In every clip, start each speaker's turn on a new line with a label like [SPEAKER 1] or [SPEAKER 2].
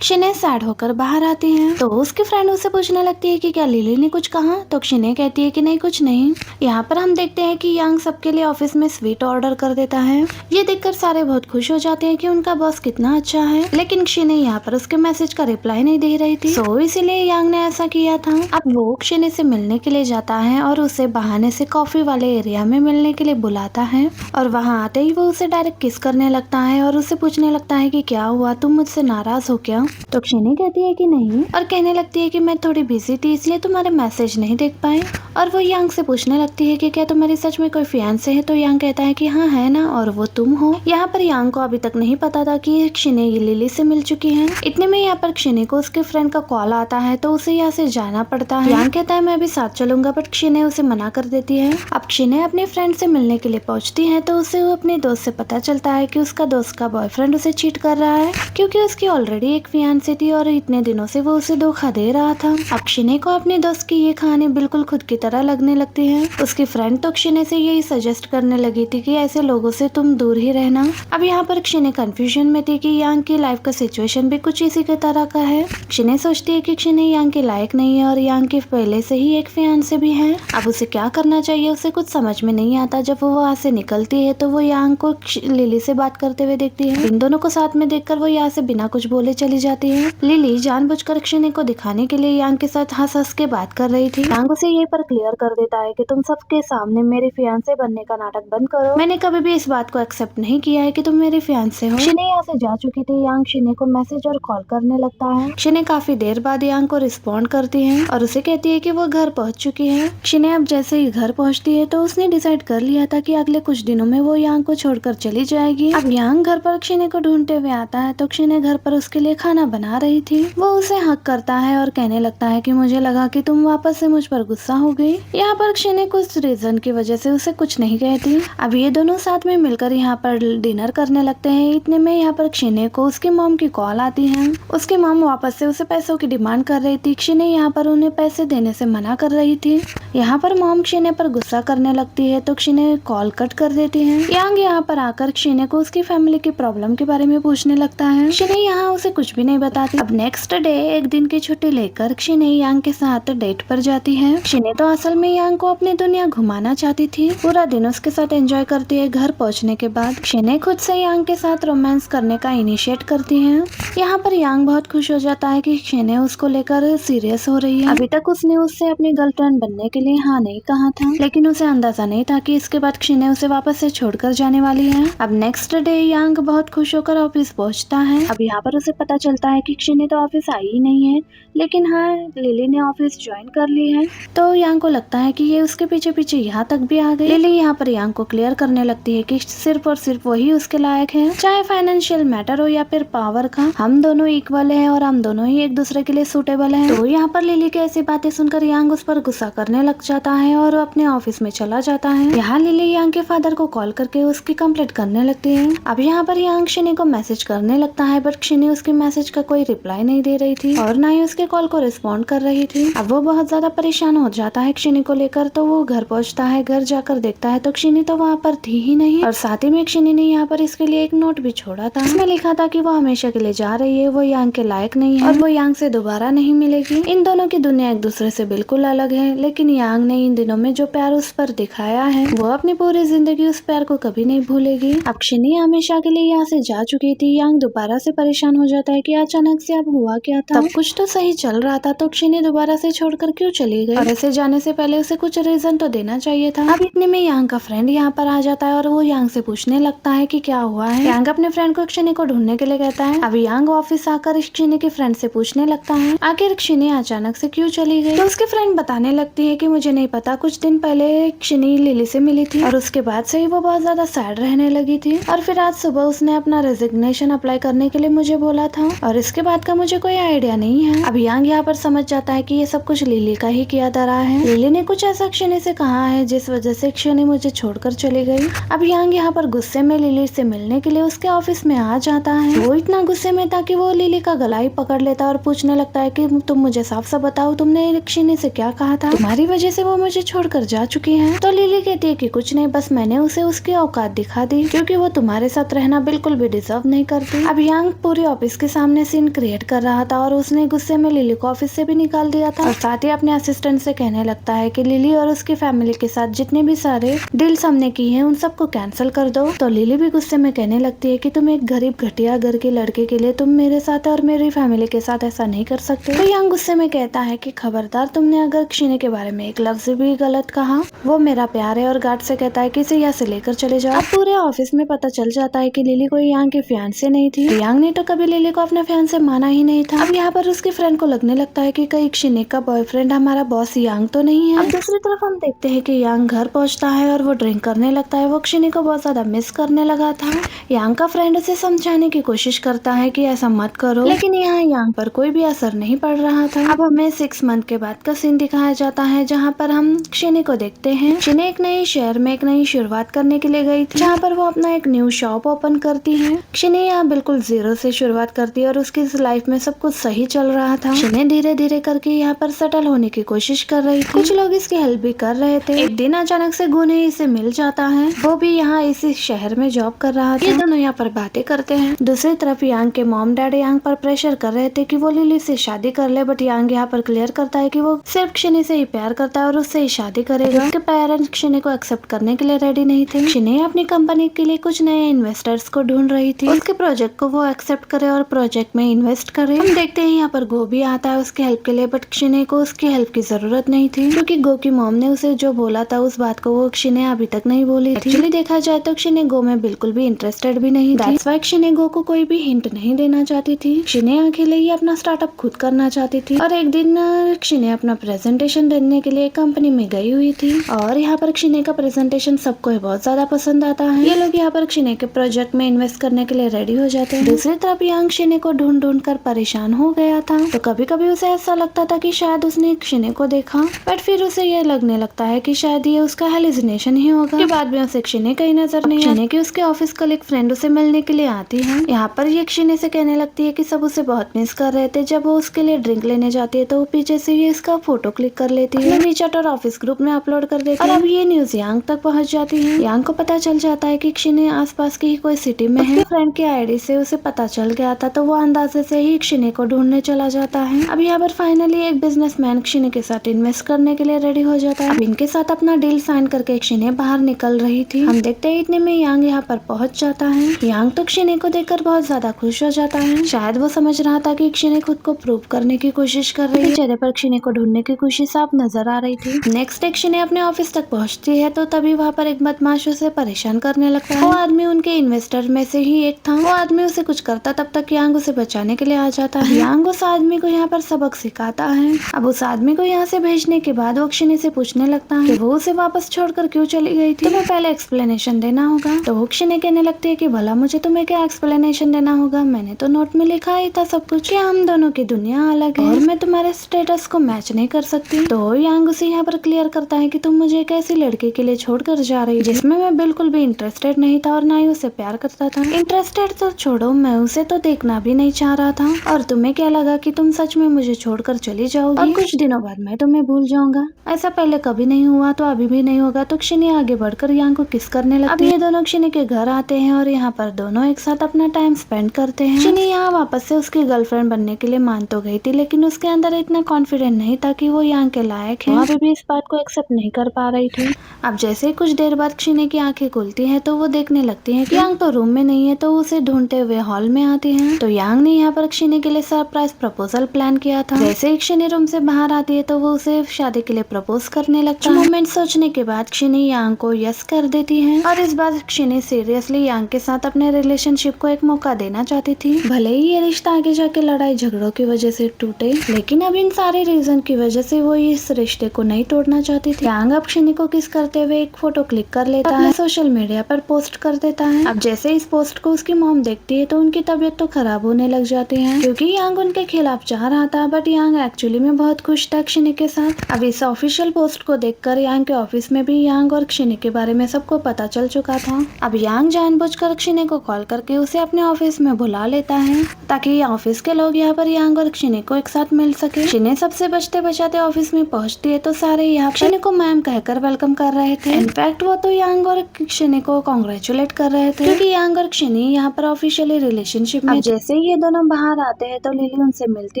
[SPEAKER 1] शिने sad होकर बाहर आती है तो उसकी फ्रेंड उससे पूछने लगती है कि क्या लिली ने कुछ कहा, तो शिने कहती है कि नहीं कुछ नहीं। यहाँ पर हम देखते हैं कि यांग सबके लिए ऑफिस में स्वीट ऑर्डर कर देता है। ये देखकर सारे बहुत खुश हो जाते हैं कि उनका बॉस कितना अच्छा है, लेकिन शिने यहाँ पर उसके मैसेज का रिप्लाई नहीं दे रही थी, सो इसीलिए यांग ने ऐसा किया था। अब वो शिने से मिलने के लिए जाता है और उसे बहाने से कॉफी वाले एरिया में मिलने के लिए बुलाता है और वहाँ आते ही वो उसे डायरेक्ट किस करने लगता है और उसे पूछने लगता है कि क्या हुआ, तुम मुझसे नाराज हो क्या। तो शिने कहती है कि नहीं और कहने लगती है कि मैं थोड़ी बिजी थी इसलिए तुम्हारे मैसेज नहीं देख पाए। और वो यांग से पूछने लगती है कि क्या तुम्हारी सच में कोई फियांसे है, तो यांग कहता है कि हाँ है ना, और वो तुम हो। यहाँ पर यांग को अभी तक नहीं पता था कि शिने लिली से मिल चुकी है। इतने में यहाँ पर शिने को उसके फ्रेंड का कॉल आता है तो उसे यहाँ से जाना पड़ता है। यांग कहता है मैं भी साथ चलूंगा, बट शिने उसे मना कर देती है। अब शिने अपने फ्रेंड से मिलने के लिए पहुंचती है तो उसे अपने दोस्त से पता चलता है कि उसका दोस्त का बॉयफ्रेंड उसे चीट कर रहा है, क्योंकि उसकी ऑलरेडी एक फियांसे थी और इतने दिनों से वो उसे धोखा दे रहा था। अब शिने को अपने दोस्त की ये कहानी बिल्कुल खुद की तरह लगने लगती है। उसकी फ्रेंड तो शिने से यही सजेस्ट करने लगी थी कि ऐसे लोगों से तुम दूर ही रहना। अब यहाँ पर शिने कंफ्यूजन में थी कि यांग की लाइफ का सिचुएशन भी कुछ इसी के तरह का है। शिने सोचती है कि शिने यांग के लायक नहीं है और यांग के पहले से ही एक फियांसे भी है। अब उसे क्या करना चाहिए उसे कुछ समझ में नहीं आता। जब वो वहाँ से निकलती है तो वो यांग को लिली से बात करते हुए देखती है। इन दोनों को साथ में देखकर वो यहाँ से बिना कुछ बोले चली जाती है। लिली जानबूझकर शिने को दिखाने के लिए यांग के साथ हंस हंस के बात कर रही थी। यांग उसे ये पर क्लियर कर देता है कि तुम सबके सामने मेरे फियांसे बनने का नाटक बंद करो, मैंने कभी भी इस बात को एक्सेप्ट नहीं किया है कि तुम मेरे फियांसे हो। शिने यहाँ से जा चुकी थी। यांग शिने को मैसेज और कॉल करने लगता है। शिने काफी देर बाद यांग को रिस्पॉन्ड करती है और उसे कहती है कि वो घर पहुंच चुकी है। शिने अब जैसे ही घर पहुंचती है तो उसने डिसाइड कर लिया था कि अगले कुछ दिनों में वो यांग को छोड़कर चली जाएगी। अब यांग घर पर शिने को ढूंढते हुए आता है तो शिने घर पर उसके लिए खाना बना रही थी। वो उसे हक करता है और कहने लगता है कि मुझे लगा कि तुम वापस से मुझ पर गुस्सा हो गई। यहाँ पर शिने कुछ रीजन की वजह से उसे कुछ नहीं कहती। अब ये दोनों साथ में मिलकर यहाँ पर डिनर करने लगते हैं। इतने में यहाँ पर शिने को उसकी मॉम की कॉल आती है। उसकी मॉम वापस से उसे पैसों की डिमांड कर रही थी। शिने यहाँ पर उन्हें पैसे देने से मना कर रही थी। यहाँ पर मॉम शिने पर गुस्सा करने लगती है तो शिने कॉल कट कर देती है। यांग यहाँ पर आकर शिने को उसकी फैमिली की प्रॉब्लम के बारे में पूछने लगता है। शिने यहाँ उसे कुछ भी नहीं बताती। अब नेक्स्ट डे एक दिन की छुट्टी लेकर शिने यांग के साथ डेट पर जाती है। शिने तो असल में यांग को अपनी दुनिया घुमाना चाहती थी। पूरा दिन उसके साथ एंजॉय करती है। घर पहुँचने के बाद शिने खुद से यांग के साथ रोमांस करने का इनिशिएट करती है। यहाँ पर यांग बहुत खुश हो जाता है कि शिने उसको लेकर सीरियस हो रही है। अभी तक उसने उससे अपनी गर्लफ्रेंड बनने के लिए हाँ नहीं कहा था, लेकिन उसे अंदाजा नहीं था कि इसके बाद शिने उसे वापस से छोड़कर जाने वाली है। अब नेक्स्ट डे यांग बहुत खुश होकर ऑफिस पहुँचता है। अब यहाँ पर उसे पता चलता है कि शिने तो ऑफिस आई ही नहीं है, लेकिन हाँ लिली ने ऑफिस ज्वाइन कर ली है। तो यांग को लगता है कि ये उसके पीछे पीछे यहाँ तक भी आ गई। लिली यहाँ पर यांग को क्लियर करने लगती है कि सिर्फ और सिर्फ वही उसके लायक है, चाहे फाइनेंशियल मैटर हो या फिर पावर का, हम दोनों इक्वल है और हम दोनों ही एक दूसरे के लिए सूटेबल है। तो यहाँ पर लिली की ऐसी बातें सुनकर यांग उस पर गुस्सा करने लग जाता है और अपने ऑफिस में चला जाता है। यहाँ लिली यांग के फादर को कॉल करके उसकी कंप्लेंट करने लगती है। अब यहाँ पर यांग शिने को मैसेज करने लगता है, बट शिने उसके मैसेज का कोई रिप्लाई नहीं दे रही थी और ना ही उसके कॉल को रिस्पॉन्ड कर रही थी। अब वो बहुत ज्यादा परेशान हो जाता है शिने को लेकर, तो वो घर पहुंचता है। घर जाकर देखता है तो शिने तो वहाँ पर थी ही नहीं और साथ ही में शिने ने यहाँ पर इसके लिए एक नोट भी छोड़ा था। इसमें लिखा था कि वो हमेशा के लिए जा रही है, वो यांग के लायक नहीं है और वो यांग से दोबारा नहीं मिलेगी। इन दोनों की दुनिया एक दूसरे से बिल्कुल अलग है, लेकिन यांग ने इन दिनों में जो प्यार उस पर दिखाया है वो अपनी पूरी जिंदगी उस प्यार को कभी नहीं भूलेगी। अब शिने हमेशा के लिए यहाँ से जा चुकी थी। यांग दोबारा से परेशान हो जाता है कि अचानक से अब हुआ क्या था। तब कुछ तो सही चल रहा था, तो शिने दोबारा से छोड़कर क्यों चली गई और ऐसे जाने से पहले उसे कुछ रीजन तो देना चाहिए था। अब इतने में यांग का फ्रेंड यहाँ पर आ जाता है और वो यांग से पूछने लगता है कि क्या हुआ है। यांग अपने फ्रेंड को शिने को ढूंढने के लिए कहता है। अब यांग ऑफिस आकर शिने के फ्रेंड से पूछने लगता है आखिर शिने अचानक से क्यों चली गई। तो उसके फ्रेंड बताने लगती है कि मुझे नहीं पता, कुछ दिन पहले शिने लिली से मिली थी और उसके बाद से ही वो बहुत ज्यादा सैड रहने लगी थी और फिर आज सुबह उसने अपना रेजिग्नेशन अप्लाई करने के लिए मुझे बोला था और इसके बाद का मुझे कोई आइडिया नहीं है। अब यांग यहाँ पर समझ जाता है कि ये सब कुछ लिली का ही किया धरा है। लिली ने कुछ ऐसा शिने से कहा है जिस वजह से शिने मुझे छोड़कर चली गई। अब यांग यहाँ पर गुस्से में लिली से मिलने के लिए उसके ऑफिस में आ जाता है। वो इतना गुस्से में था कि वो लिली का गला ही पकड़ लेता और पूछने लगता है कि तुम मुझे साफ साफ बताओ, तुमने शिने से क्या कहा था, तुम्हारी वजह से वो मुझे छोड़कर जा चुकी है। तो लिली कहती है कि कुछ नहीं, बस मैंने उसे उसकी औकात दिखा दी, क्योंकि वो तुम्हारे साथ रहना बिल्कुल भी डिजर्व नहीं करती। अब यांग पूरे ऑफिस के सामने सामने सीन क्रिएट कर रहा था और उसने गुस्से में लिली को ऑफिस से भी निकाल दिया था और साथ ही अपने असिस्टेंट से कहने लगता है कि लिली और उसकी फैमिली के साथ जितने भी सारे डील्स हमने की हैं उन सबको कैंसिल कर दो। तो लिली भी गुस्से में कहने लगती है कि तुम एक गरीब घटिया घर के लड़के के लिए तुम मेरे साथ और मेरी फैमिली के साथ ऐसा नहीं कर सकते। तो यांग गुस्से में कहता है कि खबरदार, तुमने अगर क्षिने के बारे में एक लफ्ज भी गलत कहा, वो मेरा प्यार है। और गार्ड से कहता है कि इसे यहाँ से लेकर चले जाओ। अब पूरे ऑफिस में पता चल जाता है कि लिली कोई यांग की फियांसे नहीं थी। यांग ने तो कभी लिली को अपना फियांसे माना ही नहीं था। अब यहाँ पर उसकी फ्रेंड को लगने लगता है कि कहीं क्षिने का बॉयफ्रेंड हमारा बॉस यांग तो नहीं है। अब दूसरी तरफ हम देखते हैं कि यांग घर पहुँचता है और वो ड्रिंक करने लगता है। वो क्षिने को बहुत ज्यादा मिस करने लगा था। यांग का फ्रेंड उसे समझाने की कोशिश करता है कि ऐसा मत करो, लेकिन यहाँ यांग पर कोई भी असर नहीं पड़ रहा था। अब हमें 6 मंथ के बाद का सीन दिखाया जाता है जहाँ पर हम क्षिने को देखते हैं। क्षिने एक नए शहर में एक नई शुरुआत करने के लिए गई थी, जहाँ पर वो अपना एक न्यू शॉप ओपन करती है। क्षिने यहाँ बिल्कुल जीरो से शुरुआत करती है और उसकी लाइफ में सब कुछ सही चल रहा था। क्षिने धीरे धीरे करके यहाँ पर सेटल होने की कोशिश कर रही थी। कुछ लोग इसकी हेल्प भी कर रहे थे। एक दिन अचानक से गुने इसे मिल जाता है। वो भी यहाँ इसी शहर में जॉब कर रहा था। ये दोनों यहाँ पर बातें करते हैं। दूसरी तरफ यांग के मॉम डैड यांग पर प्रेशर कर रहे थे कि वो लिली से शादी कर ले, बट यांग यहाँ पर क्लियर करता है कि वो सिर्फ क्षिने से ही प्यार करता है और उससे ही शादी करेगा। उसके पेरेंट्स क्षिने को एक्सेप्ट करने के लिए रेडी नहीं थे। क्षिने अपनी कंपनी के लिए कुछ नए इन्वेस्टर्स को ढूंढ रही थी। उसके प्रोजेक्ट को वो एक्सेप्ट करे और प्रोजेक्ट में इन्वेस्ट करे। हम देखते हैं यहाँ पर गो भी आता है उसकी हेल्प के लिए, बट क्षिने को उसकी हेल्प की जरूरत नहीं थी क्योंकि गो की मॉम ने उसे जो बोला था उस बात को वो क्षिने अभी तक नहीं बोली थी। एक्चुअली देखा जाए तो क्षिने गो में बिल्कुल भी इंटरेस्टेड भी नहीं थी। That's why क्षिने गो को कोई भी हिंट नहीं देना चाहती थी। क्षिने अकेले ही अपना स्टार्टअप खुद करना चाहती थी। और एक दिन क्षिने अपना प्रेजेंटेशन देने के लिए कंपनी में गई हुई थी और यहाँ पर क्षिने का प्रेजेंटेशन सबको बहुत ज्यादा पसंद आता है। ये लोग यहाँ पर क्षिने के प्रोजेक्ट में इन्वेस्ट करने के लिए रेडी हो जाते हैं। दूसरी तरफ यांग क्षिने को ढूंढ ढूंढ कर परेशान हो गया था। तो कभी कभी उसे ऐसा लगता था कि शायद उसने क्षिने को देखा, बट फिर उसे यह लगने लगता है कि शायद ये उसका हेलुसिनेशन ही होगा। के बाद में उसे क्षिने कहीं नजर नहीं आती कि उसके ऑफिस कलीग फ्रेंड उसे मिलने के लिए आती है। यहाँ पर ये क्षिने से कहने लगती है कि सब उसे बहुत मिस कर रहे थे। जब वो उसके लिए ड्रिंक लेने जाती है तो वो पीछे से ही इसका फोटो क्लिक कर लेती है, वीचैट और ऑफिस ग्रुप में अपलोड कर देती है। और अब ये न्यूज यांग तक पहुँच जाती है। यांग को पता चल जाता है कि क्षिने आसपास की ही कोई सिटी में है। फ्रेंड की आईडी से उसे पता चल गया था, तो वो अंदाजे से ही क्षिने को ढूंढने चला जाता है। अब यहाँ पर फाइनली एक बिजनेसमैन क्षिने के साथ इन्वेस्ट करने के लिए रेडी हो जाता है। अब इनके साथ अपना डील साइन करके क्षिने बाहर निकल रही थी। हम देखते हैं इतने में यांग यहाँ पर पहुँच जाता है। यांग तो क्षिने को देखकर बहुत ज्यादा खुश हो जाता है। शायद वो समझ रहा था कि क्षिने खुद को प्रूव करने की कोशिश कर रही है। चेहरे पर क्षिने को ढूंढने की खुशी साफ नजर आ रही थी। नेक्स्ट डे क्षिने अपने ऑफिस तक पहुँचती है तो तभी वहाँ पर एक बदमाश उसे परेशान करने लगता है। वो आदमी उनके इन्वेस्टर में से ही एक था। वो आदमी उसे कुछ करता तब तक यांग उसे बचाने के लिए आ जाता है। यांग उस आदमी को यहाँ पर सबक सिखाता है। अब उस आदमी को यहाँ से भेजने के बाद वो क्षिने से पूछने लगता है कि वो उसे वापस छोड़कर क्यों चली गई थी। तुम्हें पहले एक्सप्लेनेशन देना होगा। तो वो क्षिने कहने लगती है कि भला मुझे तुम्हें क्या एक्सप्लेनेशन देना होगा, मैंने तो नोट में लिखा ही था सब कुछ कि हम दोनों की दुनिया अलग है और मैं तुम्हारे स्टेटस को मैच नहीं कर सकती। तो यांग उसे यहाँ पर क्लियर करता है कि तुम मुझे एक ऐसी लड़की के लिए छोड़कर जा रही जिसमें मैं बिल्कुल भी इंटरेस्टेड नहीं था और ना ही उसे प्यार करता था। इंटरेस्टेड तो छोड़ो, मैं उसे तो देखना भी नहीं चाह रहा था। और तुम्हें क्या लगा कि तुम सच में मुझे छोड़कर चली जाओगी और कुछ दिनों बाद मैं तुम्हें भूल जाऊंगा? ऐसा पहले कभी नहीं हुआ तो अभी भी नहीं होगा। तो क्षिने आगे बढ़कर यांग को किस करने लगती है। अब ये दोनों क्षिने के घर आते हैं और यहाँ पर दोनों एक साथ अपना टाइम स्पेंड करते हैं। क्षिने यहाँ वापस से उसकी गर्लफ्रेंड बनने के लिए मान तो गई थी, लेकिन उसके अंदर इतना कॉन्फिडेंट नहीं था कि वो यांग के लायक है। अभी भी इस बात को एक्सेप्ट नहीं कर पा रही थी। अब जैसे ही कुछ देर बाद क्षिने की आंखें खुलती हैं तो वो देखने लगती है कि यांग तो रूम में नहीं है, तो उसे ढूंढते हुए हॉल में आती है। तो यांग ने यहाँ पर क्षिने के लिए सरप्राइज प्रपोजल प्लान किया था। जैसे ही क्षिने रूम से बाहर आती है तो वो उसे शादी के लिए प्रपोज करने लगता है। मोमेंट सोचने के बाद क्षिने यांग को यस कर देती है और इस बार क्षिने सीरियसली यांग के साथ अपने रिलेशनशिप को एक मौका देना चाहती थी। भले ही ये रिश्ता आगे जाके लड़ाई झगड़ों की वजह से टूटे, लेकिन अब इन सारे रीजन की वजह से वो इस रिश्ते को नहीं तोड़ना चाहती थी। यांग अब क्षिने को किस करते हुए एक फोटो क्लिक कर लेता है, सोशल मीडिया पर पोस्ट कर देता है। अब जैसे इस पोस्ट को उसकी मॉम देखती है तो उनकी तबीयत तो खराब होने लग जाती है, क्योंकि यांग उनके खिलाफ जा रहा था, बट यांग एक्चुअली में बहुत खुश था क्षिने के साथ। अब इस ऑफिशियल पोस्ट को देखकर यांग के ऑफिस में भी यांग और क्षिने के बारे में सबको पता चल चुका था। अब यांग जानबूझकर क्षिने को कॉल करके उसे अपने ऑफिस में बुला लेता है ताकि ऑफिस के लोग यहाँ पर यांग और क्षिने को एक साथ मिल सके। क्षिने सबसे बचते बचाते ऑफिस में पहुँचती है तो सारे यहाँ क्षिने को मैम कहकर वेलकम कर रहे थे। इनफैक्ट वो तो यांग और क्षिने को कॉन्ग्रेचुलेट कर रहे थे, क्योंकि यांग और क्षिने यहाँ पर ऑफिशियली रिलेशनशिप में। जैसे जैसे ही ये दोनों बाहर आते हैं तो लिली उनसे मिलती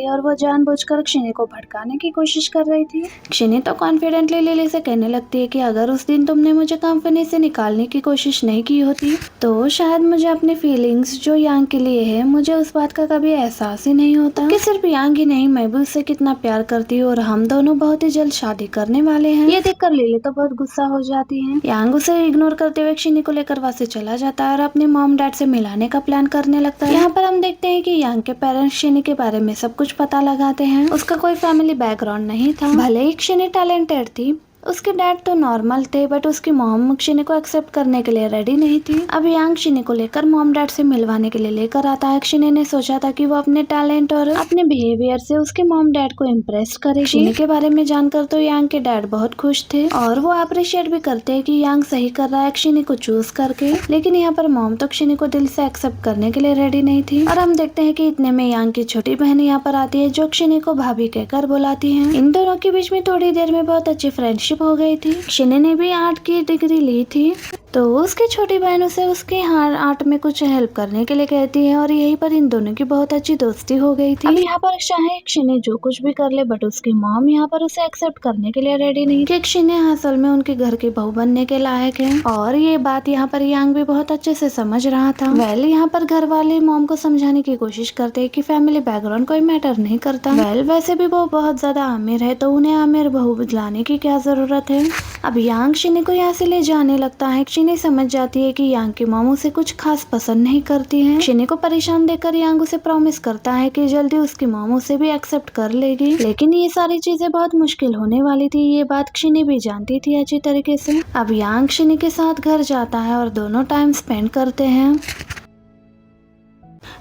[SPEAKER 1] है और वो जानबूझकर क्षिने को भड़काने की कोशिश कर रही थी। क्षिने तो कॉन्फिडेंटली लिली से कहने लगती है कि अगर उस दिन तुमने मुझे कंपनी से निकालने की कोशिश नहीं की होती तो शायद मुझे अपनी फीलिंग्स जो यांग के लिए है मुझे उस बात का कभी एहसास ही नहीं होता कि सिर्फ यांग ही नहीं मैं भी उससे कितना प्यार करती हूँ और हम दोनों बहुत ही जल्द शादी करने वाले हैं। ये देखकर लिली तो बहुत गुस्सा हो जाती है। यांग उसे इग्नोर करते हुए क्षिने को लेकर वहाँ से चला जाता है और अपने मॉम डैड से मिलाने का प्लान करने लगता है। यहाँ पर हम देखते हैं कि यांग के पेरेंट्स क्षिने के बारे में सब कुछ पता लगाते हैं। उसका कोई फैमिली बैकग्राउंड नहीं था। भले ही क्षिने टैलेंटेड थी, उसके डैड तो नॉर्मल थे बट उसकी मॉम क्षिने को एक्सेप्ट करने के लिए रेडी नहीं थी। अब यांग क्षिने को लेकर मॉम डैड से मिलवाने के लिए लेकर आता है। क्षिने ने सोचा था कि वो अपने टैलेंट और अपने बिहेवियर से उसके मॉम डैड को इम्प्रेस करेगी। क्षिने के बारे में जानकर तो यांग के डैड बहुत खुश थे और वो अप्रिशिएट भी करते हैं कि यांग सही कर रहा है क्षिने को चूज करके। लेकिन यहाँ पर मॉम तो क्षिने को दिल से एक्सेप्ट करने के लिए रेडी नहीं थी और हम देखते हैं कि इतने में यांग की छोटी बहन यहाँ पर आती है जो क्षिने को भाभी कहकर बुलाती है। इन दोनों के बीच में थोड़ी देर में बहुत अच्छी फ्रेंडशिप हो गई थी। क्षिने ने भी आर्ट की डिग्री ली थी तो उसकी छोटी बहन उसे उसके आर्ट में कुछ हेल्प करने के लिए कहती है और यहीं पर इन दोनों की बहुत अच्छी दोस्ती हो गई थी। अब यहाँ पर चाहे क्षिने जो कुछ भी कर ले बट उसकी मॉम यहाँ पर उसे एक्सेप्ट करने के लिए रेडी नहीं कि क्षिने असल में उनके घर की बहू बनने के लायक है और ये बात यहाँ पर यांग भी बहुत अच्छे से समझ रहा था। यहाँ पर घर वाले मॉम को समझाने की कोशिश करते है कि फैमिली बैकग्राउंड कोई मैटर नहीं करता। वैसे भी वो बहुत ज्यादा अमीर है तो उन्हें अमीर बहू लाने की क्या जरूरत है। अब यांग क्षिने को यहाँ से ले जाने लगता है। क्षिने समझ जाती है कि यांग की मॉम उसे कुछ खास पसंद नहीं करती है। क्षिने को परेशान देखकर यांग उसे प्रॉमिस करता है कि जल्दी उसकी मॉम उसे भी एक्सेप्ट कर लेगी। लेकिन ये सारी चीजें बहुत मुश्किल होने वाली थी, ये बात क्षिने भी जानती थी अच्छी तरीके से। अब यांग क्षिने के साथ घर जाता है और दोनों टाइम स्पेंड करते हैं।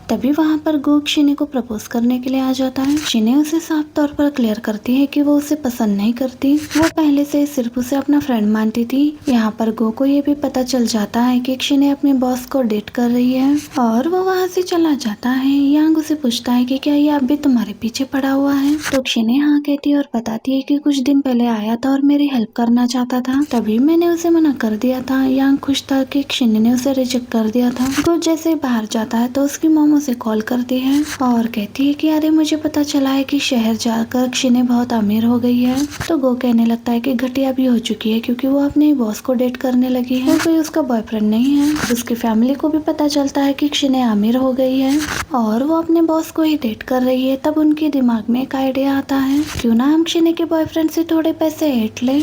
[SPEAKER 1] तभी वहाँ पर गो क्षिने को प्रपोज करने के लिए आ जाता है। क्षिने उसे साफ तौर पर क्लियर करती है कि वो उसे पसंद नहीं करती, वो पहले से सिर्फ उसे अपना फ्रेंड मानती थी। यहाँ पर गो को ये भी पता चल जाता है कि क्षिने अपने बॉस को डेट कर रही है और वो वहाँ से चला जाता है। यांग उसे पूछता है कि क्या ये अब भी तुम्हारे पीछे पड़ा हुआ है तो क्षिने हाँ कहती है और बताती है कि कुछ दिन पहले आया था और मेरी हेल्प करना चाहता था, तभी मैंने उसे मना कर दिया था। यांग खुश था कि क्षिने ने उसे रिजेक्ट कर दिया था। गो जैसे बाहर जाता है तो उसकी मॉम उसे कॉल करती है और कहती है कि अरे मुझे पता चला है कि शहर जाकर क्षिने बहुत अमीर हो गई है। तो गो कहने लगता है कि घटिया भी हो चुकी है क्योंकि वो अपने बॉस को डेट करने लगी है, कोई उसका बॉयफ्रेंड नहीं है। उसकी फैमिली को भी पता चलता है कि क्षिने अमीर हो गई है और वो अपने बॉस को ही डेट कर रही है। तब उनके दिमाग में एक आइडिया आता है, क्यों ना हम क्षिने के बॉयफ्रेंड से थोड़े पैसे ऐंठ ले।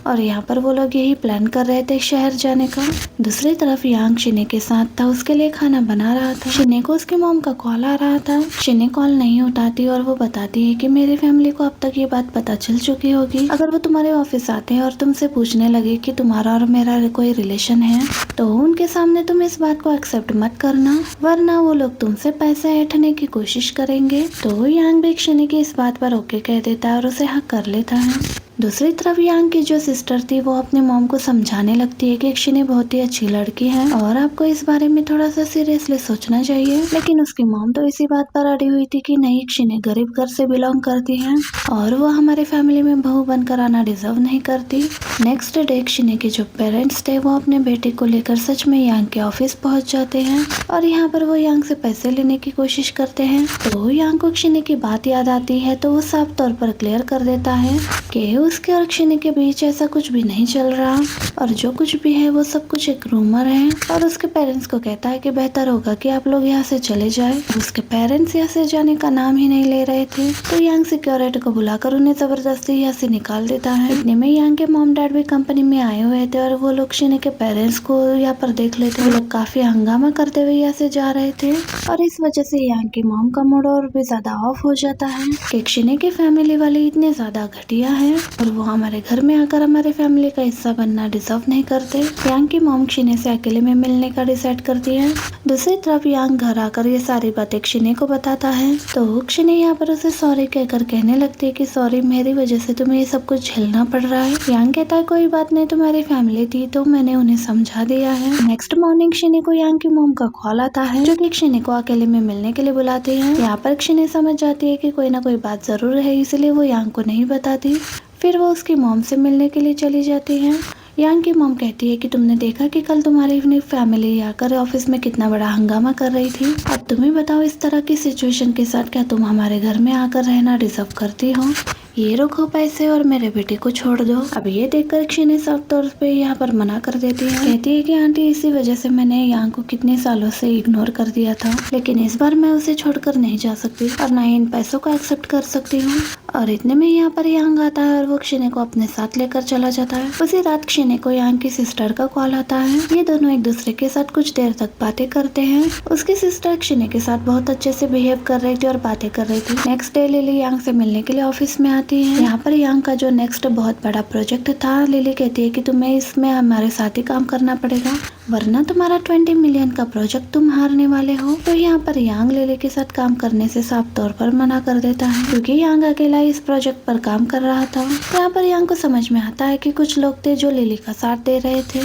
[SPEAKER 1] और यहाँ पर वो लोग यही प्लान कर रहे थे शहर जाने का। दूसरी तरफ यांग क्षिने के साथ था, उसके लिए खाना बना रहा था। क्षिने को उसकी मॉम का कॉल आ रहा था। क्षिने कॉल नहीं उठाती और वो बताती है कि मेरी फैमिली को अब तक ये बात पता चल चुकी होगी। अगर वो तुम्हारे ऑफिस आते हैं और तुमसे पूछने लगे कि तुम्हारा और मेरा कोई रिलेशन है तो उनके सामने तुम इस बात को एक्सेप्ट मत करना, वरना वो लोग तुमसे पैसे ऐंठने की कोशिश करेंगे। तो यांग भी क्षिने की इस बात पर ओके कह देता है और उसे हक कर लेता है। दूसरी तरफ यांग की जो सिस्टर थी वो अपने मॉम को समझाने लगती है कि क्षिने बहुत ही अच्छी लड़की है और आपको इस बारे में थोड़ा सा सीरियसली सोचना चाहिए। लेकिन उसकी मॉम तो इसी बात पर अड़ी हुई थी कि नहीं, क्षिने गरीब घर से बिलोंग करती है और वो हमारे फैमिली में बहू बनकर आना डिजर्व नहीं करती। नेक्स्ट डे क्षिने के जो पेरेंट्स थे वो अपने बेटे को लेकर सच में यांग के ऑफिस पहुंच जाते हैं और यहाँ पर वो यांग से पैसे लेने की कोशिश करते हैं। तो यांग को क्षिने की बात याद आती है तो वो साफ तौर पर क्लियर कर देता है कि उसके और क्षिने के बीच ऐसा कुछ भी नहीं चल रहा और जो कुछ भी है वो सब कुछ एक रूमर है। और उसके पेरेंट्स को कहता है कि बेहतर होगा कि आप लोग यहाँ से चले जाए। उसके पेरेंट्स यहाँ से जाने का नाम ही नहीं ले रहे थे तो यांग सिक्योरिटी को बुलाकर उन्हें जबरदस्ती यहाँ से निकाल देता है। इतने में यांग के मॉम डैड भी कंपनी में आए हुए थे और वो लोग क्षिने के पेरेंट्स को यहाँ पर देख लेते। वो लोग काफी हंगामा करते हुए यहाँ से जा रहे थे और इस वजह से यांग की मॉम का मूड और भी ज्यादा ऑफ हो जाता है कि क्षिने की फैमिली वाले इतने ज्यादा घटिया है और वो हमारे घर में आकर हमारे फैमिली का हिस्सा बनना डिजर्व नहीं करते। यांग की मॉम क्षिने से अकेले में मिलने का डिसाइड करती है। दूसरी तरफ यांग घर आकर ये सारी बातें क्षिने को बताता है तो क्षिने यहाँ पर उसे सॉरी कहकर कहने लगती है कि सॉरी, मेरी वजह से तुम्हें ये सब कुछ झेलना पड़ रहा है। यांग कहता है कोई बात नहीं, तुम्हारी फैमिली थी तो मैंने उन्हें समझा दिया है। नेक्स्ट मॉर्निंग क्षिने को यांग की मॉम का कॉल आता है जो कि क्षिने को अकेले में मिलने के लिए बुलाती है। यहाँ पर क्षिने समझ जाती है कि कोई ना कोई बात जरूर है, इसलिए वो यांग को नहीं बताती। फिर वो उसकी मॉम से मिलने के लिए चली जाती है। यांग की मॉम कहती है कि तुमने देखा कि कल तुम्हारी अपनी फैमिली आकर ऑफिस में कितना बड़ा हंगामा कर रही थी। अब तुम्हें बताओ, इस तरह की सिचुएशन के साथ क्या तुम हमारे घर में आकर रहना डिजर्व करती हो? ये रखो पैसे और मेरे बेटे को छोड़ दो। अब ये देखकर क्षिने साफ तौर पे यहाँ पर मना कर देती है। कहती है कि आंटी, इसी वजह से मैंने यांग को कितने सालों से इग्नोर कर दिया था, लेकिन इस बार मैं उसे छोड़कर नहीं जा सकती और ना ही इन पैसों को एक्सेप्ट कर सकती हूँ। और इतने में यहाँ पर यांग आता है और वो क्षिने को अपने साथ लेकर चला जाता है। उसी रात क्षिने को यांग की सिस्टर का कॉल आता है। ये दोनों एक दूसरे के साथ कुछ देर तक बातें करते हैं। उसकी सिस्टर क्षिने के साथ बहुत अच्छे से बिहेव कर रही थी और बातें कर रही थी। नेक्स्ट डे लिली यांग से मिलने के लिए ऑफिस में आती है। यहाँ पर यांग का जो नेक्स्ट बहुत बड़ा प्रोजेक्ट था, लिली कहती है कि तुम्हें इसमें हमारे साथ ही काम करना पड़ेगा, वरना तुम्हारा 20 मिलियन का प्रोजेक्ट तुम हारने वाले हो। तो यहाँ पर यांग लिली के साथ काम करने से साफ तौर पर मना कर देता है, क्योंकि यांग अकेला इस प्रोजेक्ट पर काम कर रहा था। यहाँ पर यांग को समझ में आता है कि कुछ लोग थे जो लिली का साथ दे रहे थे।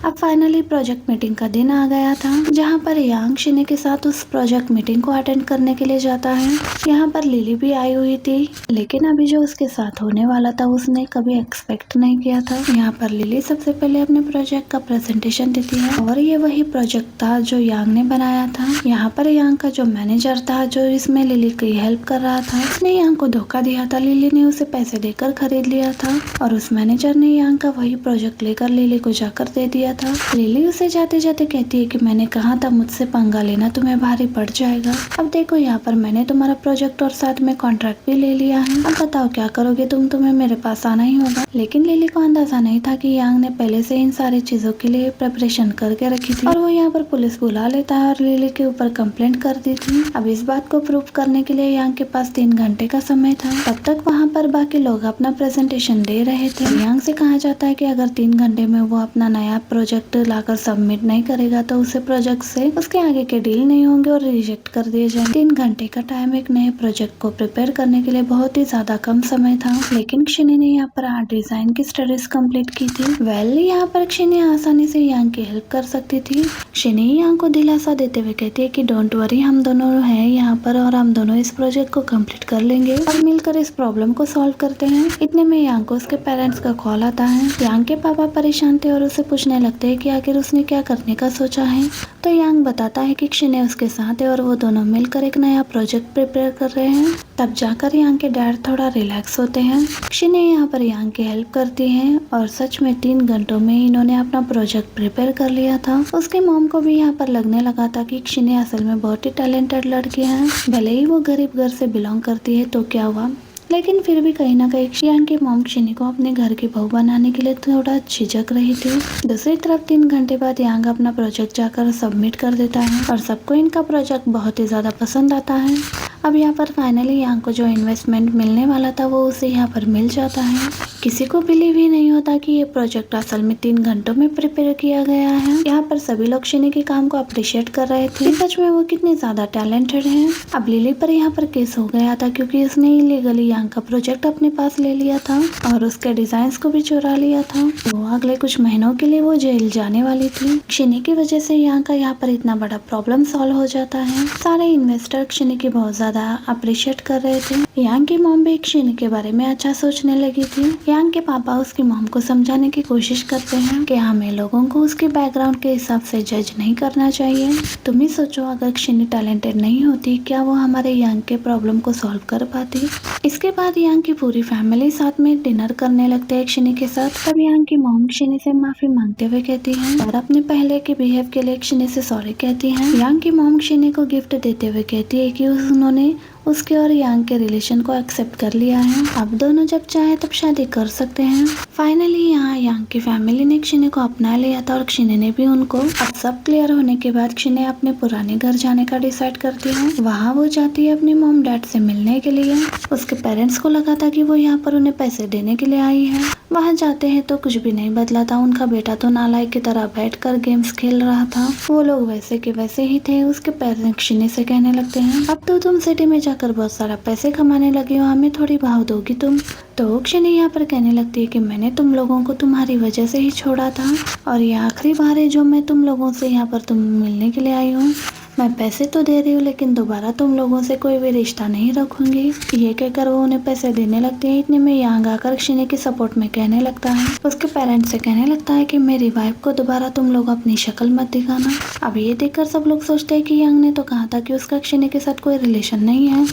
[SPEAKER 1] अब फाइनली प्रोजेक्ट मीटिंग का दिन आ गया था, जहाँ पर यांग शिने के साथ उस प्रोजेक्ट मीटिंग को अटेंड करने के लिए जाता है। यहाँ पर लिली भी आई हुई थी, लेकिन अभी जो उसके साथ होने वाला था उसने कभी एक्सपेक्ट नहीं किया था। यहाँ पर लिली सबसे पहले अपने प्रोजेक्ट का प्रेजेंटेशन देती है और ये वही प्रोजेक्ट था जो यांग ने बनाया था। यहाँ पर यांग का जो मैनेजर था, जो इसमें लिली की हेल्प कर रहा था, उसने यांग को धोखा दिया था। लिली ने उसे पैसे देकर खरीद लिया था और उस मैनेजर ने यांग का वही प्रोजेक्ट लेकर लिली को जाकर दे दिया था। लिली उसे जाते जाते कहती है कि मैंने कहा था मुझसे पंगा लेना तुम्हें भारी पड़ जाएगा। अब देखो, यहाँ पर मैंने तुम्हारा प्रोजेक्ट और साथ में कॉन्ट्रैक्ट भी ले लिया है। अब बताओ क्या करोगे तुम? तुम्हें मेरे पास आना ही होगा। लेकिन लिली को अंदाजा नहीं था कि यांग ने पहले से इन सारी चीजों के लिए प्रिपरेशन करके रखी थी और वो यहाँ पर पुलिस बुला लेता है और लिली के ऊपर कंप्लेंट कर दी थी। अब इस बात को प्रूव करने के लिए यांग के पास 3 घंटे का समय था। तब तक वहाँ पर बाकी लोग अपना प्रेजेंटेशन दे रहे थे। यांग से कहा जाता है कि अगर 3 घंटे में वो अपना नया प्रोजेक्ट लाकर सबमिट नहीं करेगा तो उसे प्रोजेक्ट से उसके आगे के डील नहीं होंगे और रिजेक्ट कर दिए जाएंगे। 3 घंटे का टाइम एक नए प्रोजेक्ट को प्रिपेयर करने के लिए बहुत ही ज्यादा कम समय था, लेकिन क्षिनी ने यहाँ पर आर्ट डिजाइन की स्टडीज कंप्लीट की थी। यहाँ पर क्षिनी आसानी से यांग की हेल्प कर सकती थी। क्षिनी यांग को दिलासा देते हुए कहती है कि डोंट वरी, हम दोनों हैं यहाँ पर और हम दोनों इस प्रोजेक्ट को कंप्लीट कर लेंगे और मिलकर इस प्रॉब्लम को सॉल्व करते हैं। इतने में यांग को उसके पेरेंट्स का कॉल आता है। यांग के पापा परेशान थे और उसे पूछने लगते हैं कि आखिर उसने क्या करने का सोचा है। तो यांग बताता है कि क्षिनी उसके साथ है और वो दोनों मिलकर एक नया प्रोजेक्ट प्रिपेयर कर रहे हैं। तब जाकर यांग के डैड थोड़ा रिलैक्स होते हैं। क्षिनी यहाँ पर यांग की हेल्प करती है और सच में 3 घंटों में इन्होंने अपना प्रोजेक्ट प्रिपेयर कर लिया था। उसके मॉम को भी यहाँ पर लगने लगा था कि क्षिनी असल में बहुत ही टैलेंटेड लड़की है। भले ही वो गरीब घर से बिलोंग करती है तो क्या हुआ, लेकिन फिर भी कहीं ना कहीं यांग की मॉम क्षिनी को अपने घर की बहू बनाने के लिए थोड़ा झिझक रही थी। दूसरी तरफ 3 घंटे बाद यांग अपना प्रोजेक्ट जाकर सबमिट कर देता है और सबको इनका प्रोजेक्ट बहुत ही ज्यादा पसंद आता है। अब यहाँ पर फाइनली यांग को जो इन्वेस्टमेंट मिलने वाला था वो उसे यहाँ पर मिल जाता है। किसी को बिलीव ही नहीं होता कि ये प्रोजेक्ट असल में 3 घंटों में प्रिपेयर किया गया है। यहाँ पर सभी लोग क्षिनी के काम को अप्रिशिएट कर रहे थे। सच में वो कितनी ज्यादा टैलेंटेड है। अब लिली पर यहाँ पर केस हो गया था क्योंकि उसने इलीगली यांग का प्रोजेक्ट अपने पास ले लिया था और उसके डिजाइन्स को भी चुरा लिया था। वो अगले कुछ महीनों के लिए वो जेल जाने वाली थी। क्षिनी की वजह से यांग का यहाँ पर इतना बड़ा प्रॉब्लम सॉल्व हो जाता है। सारे इन्वेस्टर क्षिनी की बहुत ज्यादा अप्रिशिएट कर रहे थे। यांग की मॉम भी क्षिनी के बारे में अच्छा सोचने लगी थी। यांग के पापा उसकी मॉम को समझाने की कोशिश करते हैं कि हमें लोगों को उसके बैकग्राउंड के हिसाब से जज नहीं करना चाहिए। तुम ही सोचो, अगर क्षिनी टैलेंटेड नहीं होती क्या वो हमारे यांग के प्रॉब्लम को सॉल्व कर पाती। इसके बाद यांग की पूरी फैमिली साथ में डिनर करने लगते हैं क्षिनी के साथ। तब यांग की मॉम क्षिनी से माफी मांगते हुए कहती है और अपने पहले के बिहेव के लिए क्षिनी से सॉरी कहती है। यांग की मॉम क्षिनी को गिफ्ट देते हुए कहती है कि उन्होंने उसके और यांग के रिलेशन को एक्सेप्ट कर लिया है। अब दोनों जब चाहे तब शादी कर सकते हैं। फाइनली यहाँ यांग की फैमिली ने क्षिनी को अपना लिया था और क्षिनी ने भी उनको। अब सब क्लियर होने के बाद क्षिनी अपने पुराने घर जाने का डिसाइड करती है। वहाँ वो जाती है अपने मॉम डैड से मिलने के लिए। उसके पेरेंट्स को लगा था कि वो यहाँ पर उन्हें पैसे देने के लिए आई है। वहाँ जाते हैं तो कुछ भी नहीं बदला था। उनका बेटा तो नालायक की तरह बैठकर गेम्स खेल रहा था। वो लोग वैसे के वैसे ही थे। उसके पेरेंट्स क्षिनी से कहने लगते हैं अब तो तुम सिटी में जाकर बहुत सारा पैसे कमाने लगी हो, हमें थोड़ी भाव दोगी तुम। तो क्षिनी यहाँ पर कहने लगती है कि मैंने तुम लोगों को तुम्हारी वजह से ही छोड़ा था और ये आखिरी बार है जो मैं तुम लोगों से यहाँ पर तुम मिलने के लिए आई हूँ। मैं पैसे तो दे रही हूँ लेकिन दोबारा तुम लोगों से कोई भी रिश्ता नहीं रखूंगी। ये कहकर वो उन्हें पैसे देने लगती है। इतने में यांग आकर शिने की सपोर्ट में कहने लगता है, उसके पेरेंट्स से कहने लगता है कि मेरी वाइफ को दोबारा तुम लोग अपनी शक्ल मत दिखाना। अब ये देखकर सब लोग सोचते हैं कि यांग ने तो कहा था कि उसका शिने के साथ कोई रिलेशन नहीं है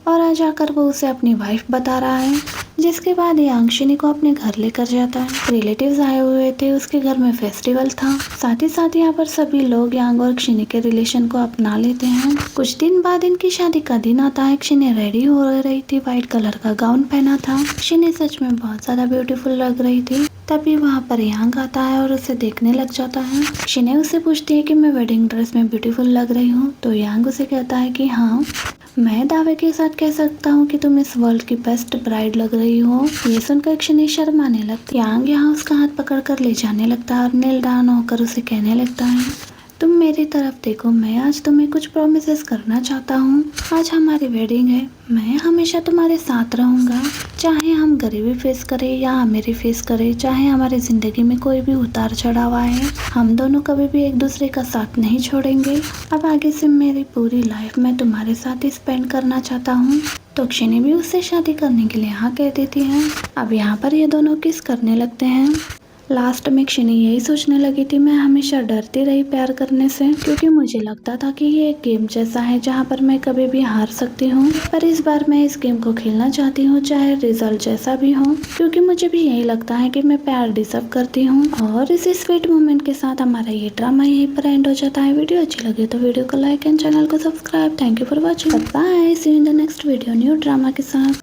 [SPEAKER 1] और आज आकर वो उसे अपनी वाइफ बता रहा है। जिसके बाद यांग शिनी को अपने घर लेकर जाता है। रिलेटिव्स आए हुए थे, उसके घर में फेस्टिवल था। साथ ही साथ यहाँ पर सभी लोग यांग और शिनी के रिलेशन को अपना लेते हैं। कुछ दिन बाद इनकी शादी का दिन आता है। शिनी रेडी हो रही थी, व्हाइट कलर का गाउन पहना था। शिनी सच में बहुत ज्यादा ब्यूटीफुल लग रही थी। तभी वहाँ पर यांग आता है और उसे देखने लग जाता है। शिनी उससे पूछती है कि मैं वेडिंग ड्रेस में ब्यूटीफुल लग रही हूँ, तो यांग उसे कहता है कि हाँ, मैं दावे के साथ कह सकता हूँ कि तुम इस वर्ल्ड की बेस्ट ब्राइड लग रही हो। ये सुनकर शिनी शर्माने लगती। यांग यहाँ उसका हाथ पकड़कर ले जाने लगता है और नील डाउन होकर उसे कहने लगता है, तुम मेरी तरफ देखो, मैं आज तुम्हें कुछ प्रोमिसेस करना चाहता हूँ। आज हमारी वेडिंग है, मैं हमेशा तुम्हारे साथ रहूंगा, चाहे हम गरीबी फेस करें या अमीरी फेस करें, चाहे हमारी जिंदगी में कोई भी उतार चढ़ाव आए, हम दोनों कभी भी एक दूसरे का साथ नहीं छोड़ेंगे। अब आगे से मेरी पूरी लाइफ मैं तुम्हारे साथ ही स्पेंड करना चाहता हूँ। तो शिनी भी उससे शादी करने के लिए हाँ कह देती है। अब यहाँ पर ये दोनों किस करने लगते हैं। लास्ट में शिनी यही सोचने लगी थी, मैं हमेशा डरती रही प्यार करने से, क्योंकि मुझे लगता था कि ये एक गेम जैसा है जहाँ पर मैं कभी भी हार सकती हूँ। पर इस बार मैं इस गेम को खेलना चाहती हूँ, चाहे रिजल्ट जैसा भी हो, क्योंकि मुझे भी यही लगता है कि मैं प्यार डिजर्व करती हूँ। और इस स्वीट मोमेंट के साथ हमारा ये ड्रामा यहीं पर एंड हो जाता है। वीडियो अच्छी लगे तो वीडियो को लाइक एंड चैनल को subscribe. Thank you for watching. Bye, see you in the next video new drama के साथ।